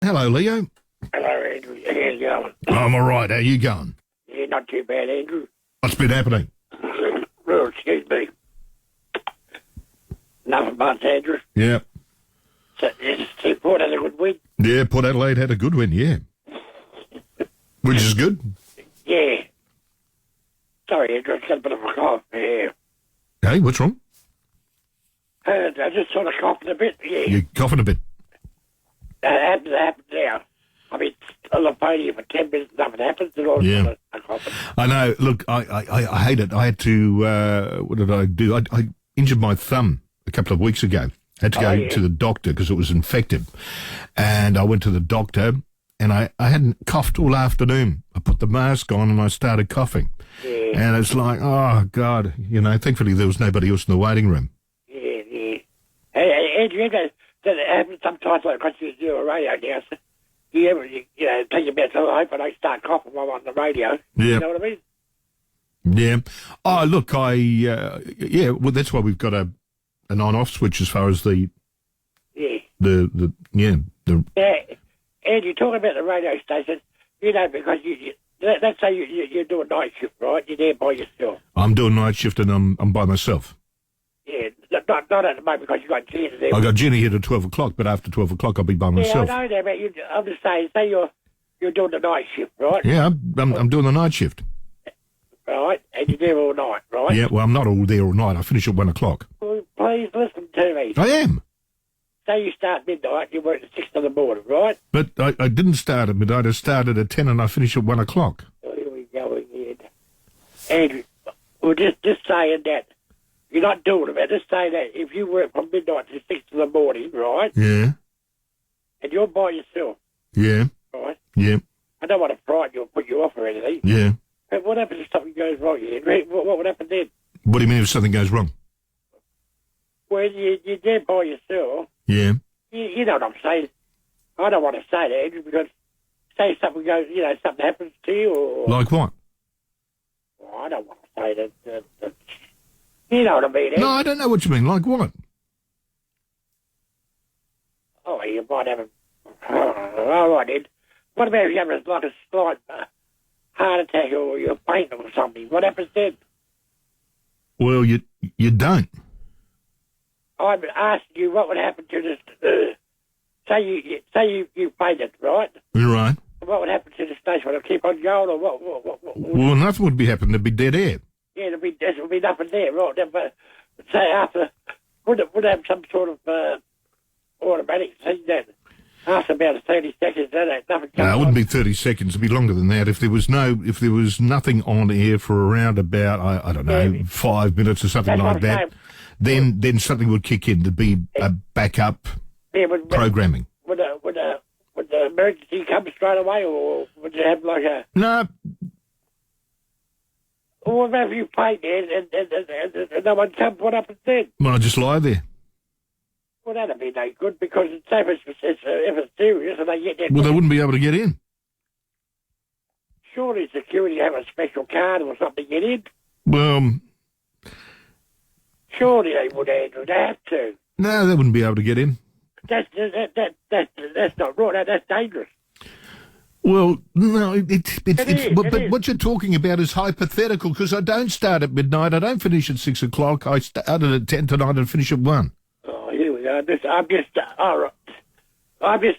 Hello, Leo. Hello, Andrew. How you going? I'm all right. How you going? Yeah, not too bad, Andrew. What's been happening? Oh, excuse me. Nothing much, Andrew. Yeah. So, Port had a good win. Yeah, Port Adelaide had a good win, yeah. Which is good. Yeah. Sorry, Andrew, I got a bit of a cough. Yeah. Hey, what's wrong? I just sort of coughing a bit. Yeah. You're coughing a bit. That happens now. I mean, on the podium for 10 minutes, nothing happens, and all Yeah. I'm coughing. I know. Look, I hate it. I had to, what did I do? I injured my thumb a couple of weeks ago. Had to go to the doctor because it was infected. And I went to the doctor and I hadn't coughed all afternoon. I put the mask on and I started coughing. Yeah. And it's like, oh, God, thankfully there was nobody else in the waiting room. Yeah. Hey, Andrew, that happens sometimes, like, because you do a radio now, so you ever, take your meds home and I start coughing while I'm on the radio. Yeah. You know what I mean? Yeah. Oh, look, well, that's why we've got an on-off switch as far as the. Yeah, and you're talking about the radio station, because let's say you're doing night shift, right? You're there by yourself. I'm doing night shift and I'm by myself. Yeah, not at the moment because you've got Jenny there. I got Jenny here at 12 o'clock, but after 12 o'clock I'll be by myself. Yeah, I know that, but I'm just saying, say you're doing the night shift, right? Yeah, I'm doing the night shift. Right, and you're there all night, right? Yeah, well, I'm not all there all night. I finish at 1 o'clock. Well, please listen to me. I am. Say you start midnight, you work at 6 in the morning, right? But I didn't start at midnight. I started at 10 and I finish at 1 o'clock. Oh, here we go again. And we're just saying that you're not doing it. Just say that if you work from midnight to 6 in the morning, right? Yeah. And you're by yourself. Yeah. Right? Yeah. I don't want to frighten you or put you off or anything. Yeah. But what happens if something goes wrong, Henry? What would happen then? What do you mean if something goes wrong? Well, you're there by yourself. Yeah. You know what I'm saying. I don't want to say that, Andrew, because say something goes, something happens to you or... Like what? Well, I don't want to say that. You know what I mean, Andrew? No, I don't know what you mean. Like what? Oh, you might have a... all right, then. What about if you have like a slight heart attack or you're fainting or something? What happens then? Well, you don't. I'm asking you what would happen to this... say you fainted, right? You're right. What would happen to the station? Would it keep on going or what? Well, nothing would be happening. There'd be dead air. Yeah, there'd be nothing there, right? But say after... Would it have some sort of automatic thing that... After about 30 seconds, nothing comes No, it wouldn't be 30 seconds. It'd be longer than that. If there was nothing on air for around about, I don't know, 5 minutes or something like that, then something would kick in. There'd be a backup programming. Would the emergency come straight away, or would you have like a... No. Or what about if you paid there and no one comes? What happens then? Well, I just lie there. Well, that'd be no good because if it's serious and they get that... Well, they wouldn't be able to get in. Surely security have a special card or something to get in. Well... Surely they would, Andrew. They have to. No, they wouldn't be able to get in. That's not right. That's dangerous. Well, no, but It what you're talking about is hypothetical because I don't start at midnight. I don't finish at 6 o'clock. I started at 10 tonight and finish at 1. Here we go. I'm just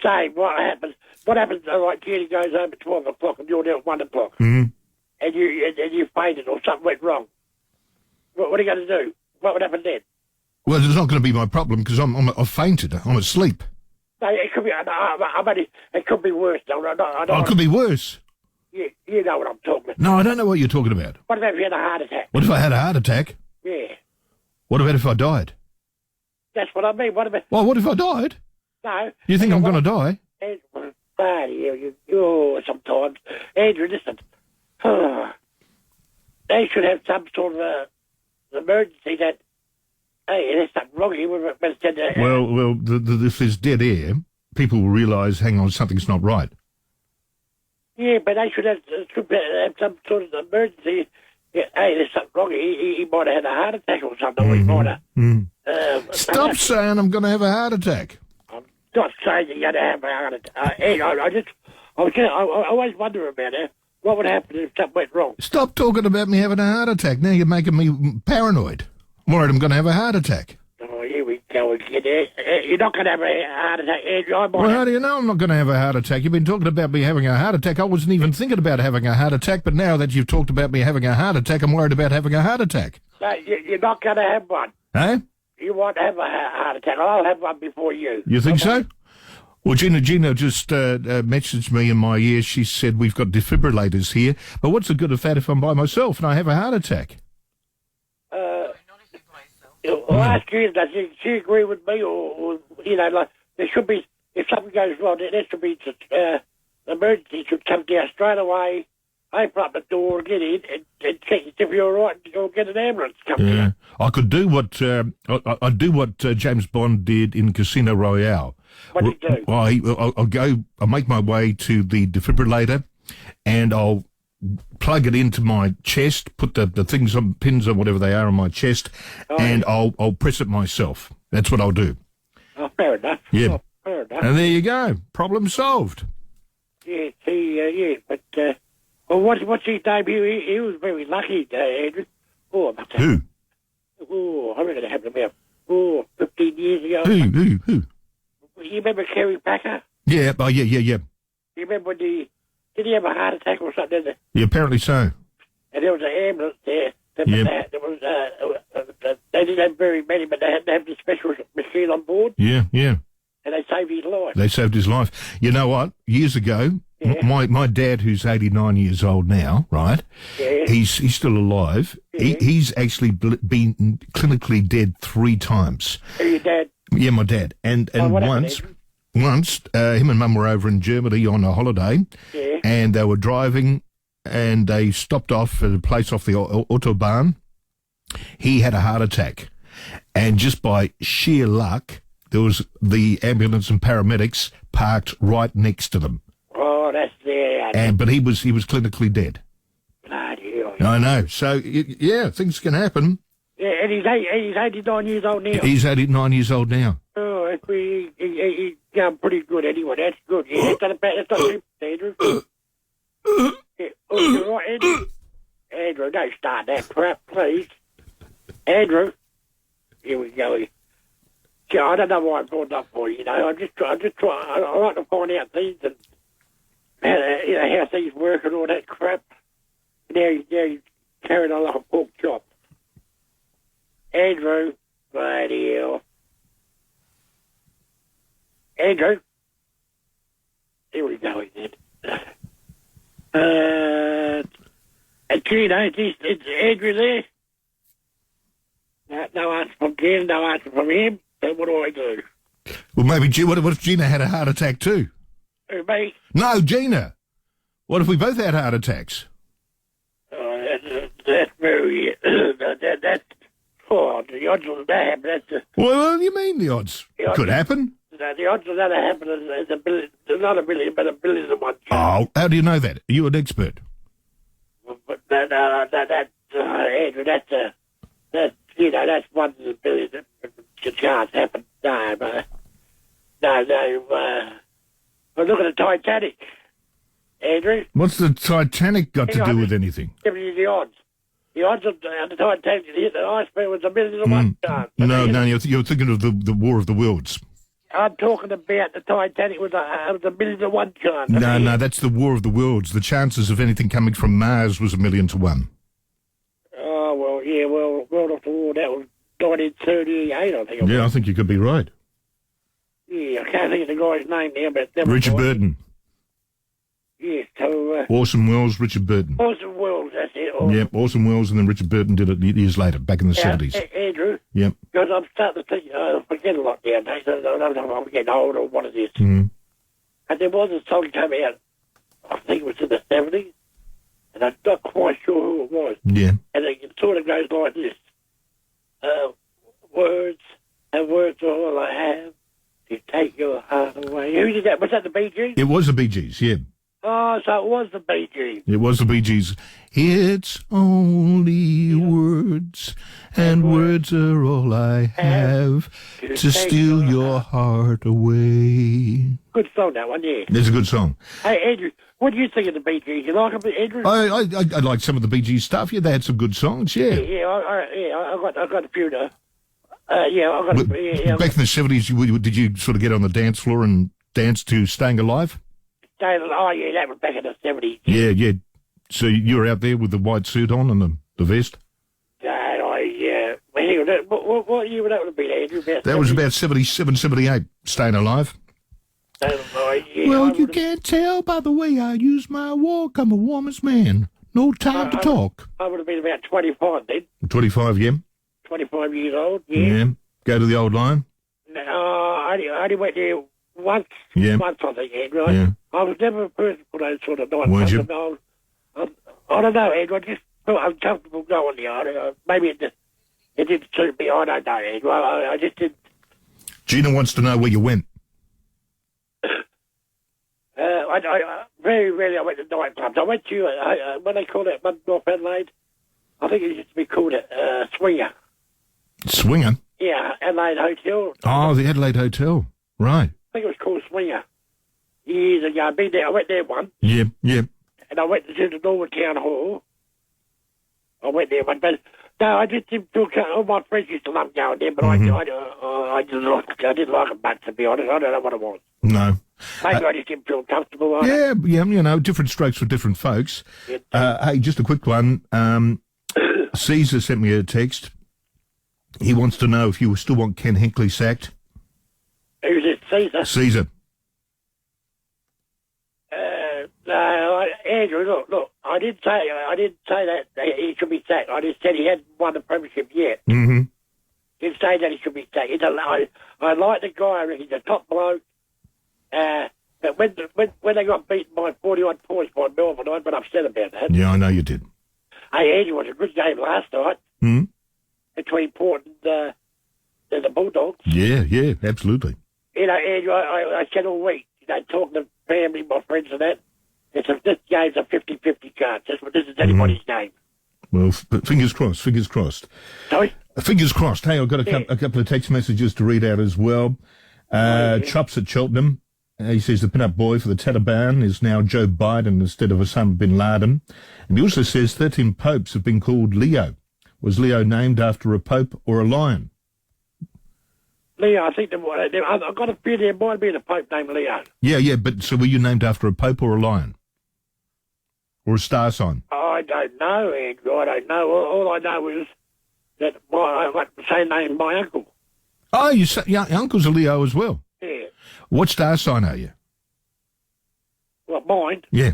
saying what happens. What happens? Like Jenny goes home at 12 o'clock and you're there at 1 o'clock, and you fainted or something went wrong. What are you going to do? What would happen then? Well, it's not going to be my problem because I've fainted. I'm asleep. No, it could be. It could be worse. It could be worse. You know what I'm talking about. No, I don't know what you're talking about. What about if you had a heart attack? What if I had a heart attack? Yeah. What about if I died? That's what I mean. What about... Well, what if I died? No. You think I'm going to die? Sometimes. Andrew, listen. They should have some sort of emergency that, hey, there's something wrong here. Well, if there's dead air, people will realise, hang on, something's not right. Yeah, but they should have some sort of emergency. Yeah, hey, there's something wrong. He might have had a heart attack or something. Or he might have... Stop saying I'm going to have a heart attack. not saying you're going to have a heart attack. I always wonder about it. What would happen if something went wrong? Stop talking about me having a heart attack. Now you're making me paranoid. I'm worried I'm going to have a heart attack. Oh, here we go again. You're not going to have a heart attack, Andrew. Well, how do you know I'm not going to have a heart attack? You've been talking about me having a heart attack. I wasn't even thinking about having a heart attack, but now that you've talked about me having a heart attack, I'm worried about having a heart attack. No, you're not going to have one. Eh? You won't have a heart attack. I'll have one before you. You think so? Well, Gina just messaged me in my ear. She said, we've got defibrillators here, but what's the good of that if I'm by myself and I have a heart attack? I'll ask you, does she agree with me, or like, there should be, if something goes wrong, there should be, emergency should come down straight away, open up the door, get in, and check if you're all right, or get an ambulance come down. I could do what, I'd do what James Bond did in Casino Royale. What do you do? I'll make my way to the defibrillator, and I'll plug it into my chest, put the things on, pins or whatever they are on my chest, and I'll press it myself. That's what I'll do. Oh, fair enough. Yeah. Oh, fair enough. And there you go. Problem solved. Yeah, but, well, what's his name? He was very lucky, Andrew. Oh, Who? Oh, I reckon it happened about, 15 years ago. Who? You remember Kerry Packer? Yeah, yeah. You remember when did he have a heart attack or something? Yeah, apparently so. And there was an ambulance there. They didn't have very many, but they had to have the special machine on board. Yeah. And they saved his life. They saved his life. You know what? Years ago, my dad, who's 89 years old now, right? Yeah. He's still alive. Yeah. He's actually been clinically dead 3 times. Your dad? Yeah, my dad. And once, him and Mum were over in Germany on a holiday, and they were driving, and they stopped off at a place off the Autobahn. He had a heart attack, and just by sheer luck, there was the ambulance and paramedics parked right next to them. Oh, that's there. But he was clinically dead. Bloody hell. I know. So yeah, things can happen. Yeah, and he's 89 years old now. He's 89 years old now. Oh, he's done pretty good anyway. That's good. Yeah, that's not too bad, Andrew. Yeah. Oh, you're right, Andrew. Andrew, don't start that crap, please. Andrew. Here we go. Yeah, I don't know why I brought it up for you. I like to find out things and how things work and all that crap. Now he's carrying on like a pork chop. Andrew, bloody hell. Andrew. Here we go again. And Gina, is Andrew there? No answer from Gina, no answer from him. So what do I do? Well, maybe what if Gina had a heart attack too? Who, me? No, Gina. What if we both had heart attacks? That's very... the odds of that happen. What do you mean the odds? It could happen. The odds of that happen is not a million, but a billion and one chance. Oh, how do you know that? Are you an expert? But Andrew, that's 1 in a billion chance happen. No. But look at the Titanic, Andrew. What's the Titanic got to do with anything? Give you the odds. The odds of the Titanic to hit the iceberg was 1 million and one chance. No, you're thinking of the War of the Worlds. I'm talking about the Titanic was 1 million and one chance. No, that's the War of the Worlds. The chances of anything coming from Mars was 1 million to 1. Oh, well, yeah, World of the War, that was 1938, I think. Yeah, I think you could be right. Yeah, I can't think of the guy's name now, but... Richard Burton. Yeah, so... Orson Welles, Richard Burton. Orson Welles, that's it. Yep, Orson Welles, and then Richard Burton did it years later, back in the 70s. Andrew? Yep. Because I'm starting to think, I forget a lot nowadays, I'm getting old or what it is. Mm. And there was a song came out, I think it was in the 70s, and I'm not quite sure who it was. Yeah. And it sort of goes like this. Words are all I have to take your heart away. Who did that? Was that the Bee Gees? It was the Bee Gees, yeah. Oh, so it was the Bee Gees. It was the Bee Gees. It's only words, and words are all I have to steal your heart away. Good song, that one, yeah. It's a good song. Hey, Andrew, what do you think of the Bee Gees? You like them, Andrew? I like some of the Bee Gees stuff. Yeah, they had some good songs. Yeah. I got a few. Back in the 70s, did you sort of get on the dance floor and dance to Staying Alive? Oh, yeah, that was back in the 70s. Yeah. So you were out there with the white suit on and the vest? What year would that have been, Andrew? That was about 77, 78, Staying Alive. Well, you can't tell by the way I use my walk. I'm a woman's man. No time to talk. I would have been about 25 then. 25, yeah. 25 years old, yeah. Go to the old line? No, I only went there once, I think, Andrew. Yeah. I was never a person for those sort of nights. Weren't you? I don't know, Andrew. I just felt uncomfortable going there. Maybe it didn't suit me. I don't know, Andrew. I just didn't. Gina wants to know where you went. I very rarely I went to nightclubs. I went to, when they call it North Adelaide, I think it used to be called Swinger. Swinger? Yeah, Adelaide Hotel. Oh, the Adelaide Hotel. Right. I think it was called Swinger. Years ago. I went there once. Yeah. And I went to the Norwood Town Hall. I went there once, but no, I just didn't feel all my friends used to love going there, but I didn't like it much, to be honest. I don't know what it was. No. Maybe I just didn't feel comfortable. Yeah, different strokes for different folks. Hey, just a quick one. Caesar sent me a text. He wants to know if you still want Ken Hinckley sacked. Who's it, Caesar? Caesar. No, Andrew, look. I didn't say that he should be sacked. I just said he hadn't won the premiership yet. Mm-hmm. Didn't say that he should be sacked. I like the guy. I reckon he's a top bloke. But when they got beaten by 40-odd points by Melbourne, I've been upset about that. Yeah, I know you did. Hey, Andrew, it was a good game last night between Port and the Bulldogs. Yeah, absolutely. Andrew, I said all week, talking to family, my friends and that, this game's a 50-50 chance. This is anybody's game. Well, fingers crossed. Sorry? Fingers crossed. Hey, I've got a couple of text messages to read out as well. Chops at Cheltenham. He says the pin-up boy for the Taliban is now Joe Biden instead of Osama bin Laden. And he also says 13 popes have been called Leo. Was Leo named after a pope or a lion? Leo, I think I've got a feeling there might be a pope named Leo. Yeah, but so were you named after a pope or a lion? Or a star sign? I don't know, Andrew. I don't know. All I know is that I got the same name as my uncle. Oh, your uncle's a Leo as well? Yeah. What star sign are you? Well, mine? Yeah.